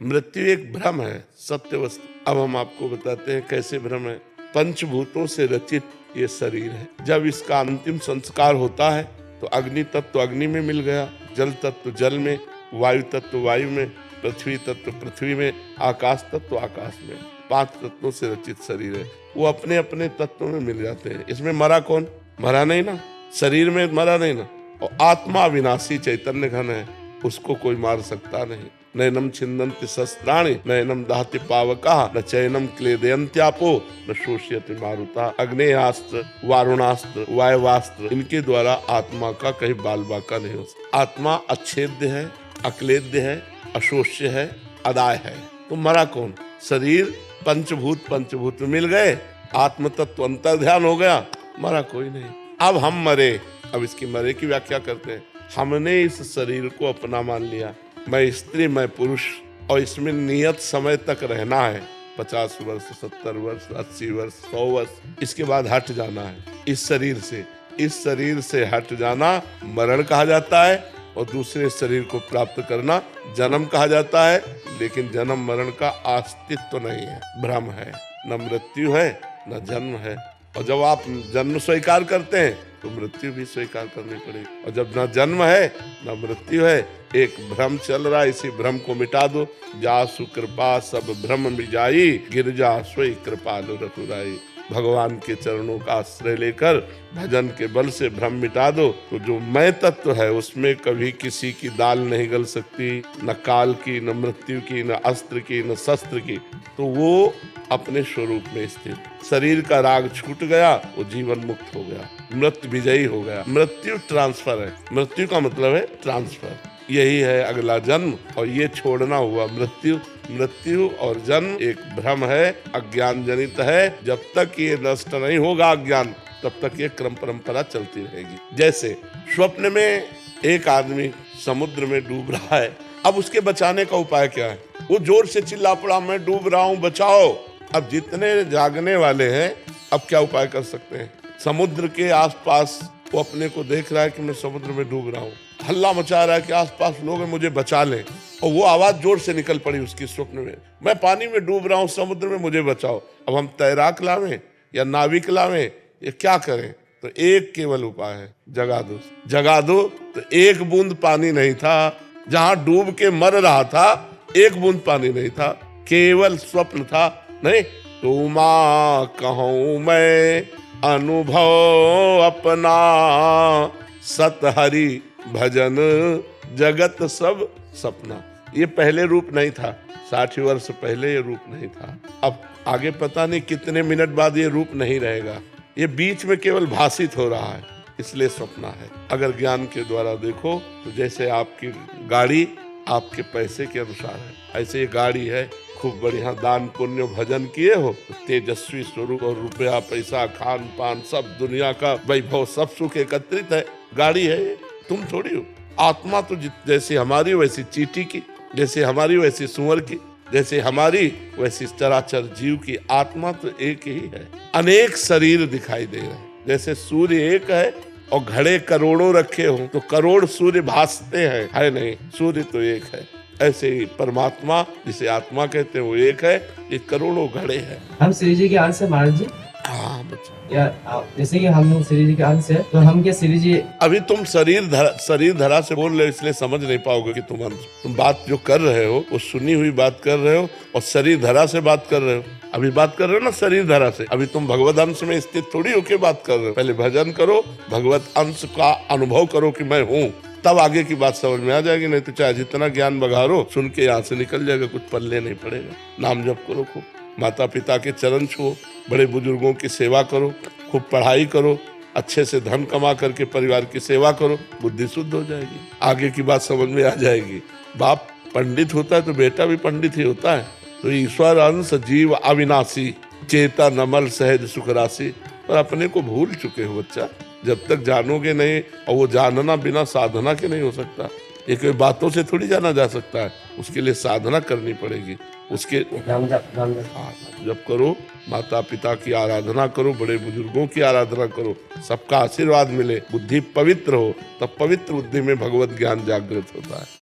मृत्यु एक भ्रम है, सत्य वस्तु। अब हम आपको बताते हैं कैसे भ्रम है। पंचभूतों से रचित ये शरीर है। जब इसका अंतिम संस्कार होता है तो अग्नि तत्व अग्नि में मिल गया, जल तत्व जल में, वायु तत्व वायु में, पृथ्वी तत्व पृथ्वी में, आकाश तत्व आकाश में। 5 तत्वों से रचित शरीर है। वो अपने अपने तत्वों में मिल जाते हैं। इसमें मरा कौन? मरा नहीं ना, शरीर में मरा नहीं ना। और आत्मा अविनाशी चैतन्य घन है, उसको कोई मार सकता नहीं। नैनम छिन्दन्ति शस्त्राणि नैनम दहति पावकः न चैनम क्लेदयन्त्यापो न शोष्यति मारुतः। अग्नेयास्त्र, वारुणास्त्र, वायवास्त्र, इनके द्वारा आत्मा का कहीं बाल बाका नहीं हो सकता। आत्मा अच्छेद्य है, अक्लेद्य है, अशोष्य है, अदाय है। तो मरा कौन? शरीर पंचभूत में मिल गए, आत्म तत्व अंतर ध्यान हो गया, मरा कोई नहीं। अब हम मरे। अब इसकी मरे की व्याख्या करते हैं। हमने इस शरीर को अपना मान लिया, मैं स्त्री मैं पुरुष, और इसमें नियत समय तक रहना है। 50 वर्ष, 70 वर्ष, 80 वर्ष, 100 वर्ष, इसके बाद हट जाना है इस शरीर से। इस शरीर से हट जाना मरण कहा जाता है, और दूसरे शरीर को प्राप्त करना जन्म कहा जाता है। लेकिन जन्म मरण का अस्तित्व नहीं है, भ्रम है। न मृत्यु है न जन्म है। और जब आप जन्म स्वीकार करते हैं तो मृत्यु भी स्वीकार करनी पड़ेगी। और जब न जन्म है न मृत्यु है, एक भ्रम चल रहा है, इसी भ्रम को मिटा दो। जासु कृपा सब भ्रम मिटाई, गिरजा सोई कृपालु रघुराई। भगवान के चरणों का आश्रय लेकर भजन के बल से भ्रम मिटा दो, तो जो मैं तत्व है उसमें कभी किसी की दाल नहीं गल सकती, न काल की, न मृत्यु की, न अस्त्र की, न शस्त्र की। तो वो अपने स्वरूप में स्थित। शरीर का राग छूट गया, वो जीवन मुक्त हो गया, मृत्यु विजयी हो गया। मृत्यु ट्रांसफर है, मृत्यु का मतलब है ट्रांसफर। यही है अगला जन्म, और ये छोड़ना हुआ मृत्यु। मृत्यु और जन्म एक भ्रम है, अज्ञान जनित है। जब तक ये नष्ट नहीं होगा अज्ञान, तब तक ये क्रम परंपरा चलती रहेगी। जैसे स्वप्न में एक आदमी समुद्र में डूब रहा है, अब उसके बचाने का उपाय क्या है? वो जोर से चिल्ला पड़ा, मैं डूब रहा हूँ, बचाओ। अब जितने जागने वाले हैं, अब क्या उपाय कर सकते हैं? समुद्र के आसपास वो अपने को देख रहा है कि मैं समुद्र में डूब रहा हूँ, हल्ला मचा रहा है कि आसपास लोग हैं, मुझे बचा लें। और वो आवाज जोर से निकल पड़ी उसकी स्वप्न में, मैं पानी में डूब रहा हूँ, समुद्र में, मुझे बचाओ। अब हम तैराक लावें या नाविक लावें, ये क्या करें? तो एक केवल उपाय है, जगा दो। जगा दो। तो एक बूंद पानी नहीं था, जहां डूब के मर रहा था एक बूंद पानी नहीं था, केवल स्वप्न था। नहीं तो माँ कहूँ मैं अनुभव अपना, सत हरि भजन जगत सब सपना। ये पहले रूप नहीं था, 60 वर्ष पहले ये रूप नहीं था। अब आगे पता नहीं कितने मिनट बाद ये रूप नहीं रहेगा। ये बीच में केवल भाषित हो रहा है, इसलिए सपना है। अगर ज्ञान के द्वारा देखो तो जैसे आपकी गाड़ी आपके पैसे के अनुसार है, ऐसे ये गाड़ी है। खूब बढ़िया दान पुण्य भजन किए हो तो तेजस्वी स्वरूप, और रुपया पैसा खान पान सब दुनिया का वैभव सब सुख एकत्रित है। गाड़ी है, तुम थोड़ी हो। आत्मा तो जैसे हमारी वैसी चींटी की, जैसे हमारी वैसी सुअर की, जैसे हमारी वैसी चराचर जीव की। आत्मा तो एक ही है। अनेक शरीर दिखाई दे रहे हैं। जैसे सूर्य एक है और घड़े करोड़ों रखे हो तो करोड़ सूर्य भासते हैं, है नहीं, सूर्य तो एक है। ऐसे ही परमात्मा जिसे आत्मा कहते हैं वो एक है, ये करोड़ों घड़े हैं। हम श्री जी के अंश है महाराज जी। हाँ बच्चा, या जैसे कि हम श्री जी के अंश है, तो हम क्या श्री जी? अभी तुम शरीर धरा से बोल रहे हो, इसलिए समझ नहीं पाओगे कि तुम बात जो कर रहे हो वो सुनी हुई बात कर रहे हो, और शरीर धरा से बात कर रहे हो। अभी बात कर रहे हो ना शरीर धरा से। अभी तुम भगवत अंश में स्थित थोड़ी होके बात कर रहे हो। पहले भजन करो, भगवत अंश का अनुभव करो कि मैं हूँ, तब आगे की बात समझ में आ जाएगी। नहीं तो चाहे जितना ज्ञान बघारो, सुन के यहाँ से निकल जाएगा, कुछ पल्ले नहीं पड़ेगा। नाम जप करो खूब, माता पिता के चरण छुओ, बड़े बुजुर्गों की सेवा करो, खूब पढ़ाई करो, अच्छे से धन कमा करके परिवार की सेवा करो, बुद्धि शुद्ध हो जाएगी, आगे की बात समझ में आ जाएगी। बाप पंडित होता है तो बेटा भी पंडित ही होता है। तो ईश्वर अंश जीव अविनाशी, चेता नमल सहज सुख राशि। पर अपने को भूल चुके हो बच्चा। जब तक जानोगे नहीं, और वो जानना बिना साधना के नहीं हो सकता। ये कोई बातों से थोड़ी जाना जा सकता है, उसके लिए साधना करनी पड़ेगी। उसके जब करो, माता पिता की आराधना करो, बड़े बुजुर्गों की आराधना करो, सबका आशीर्वाद मिले, बुद्धि पवित्र हो, तब पवित्र बुद्धि में भगवत ज्ञान जागृत होता है।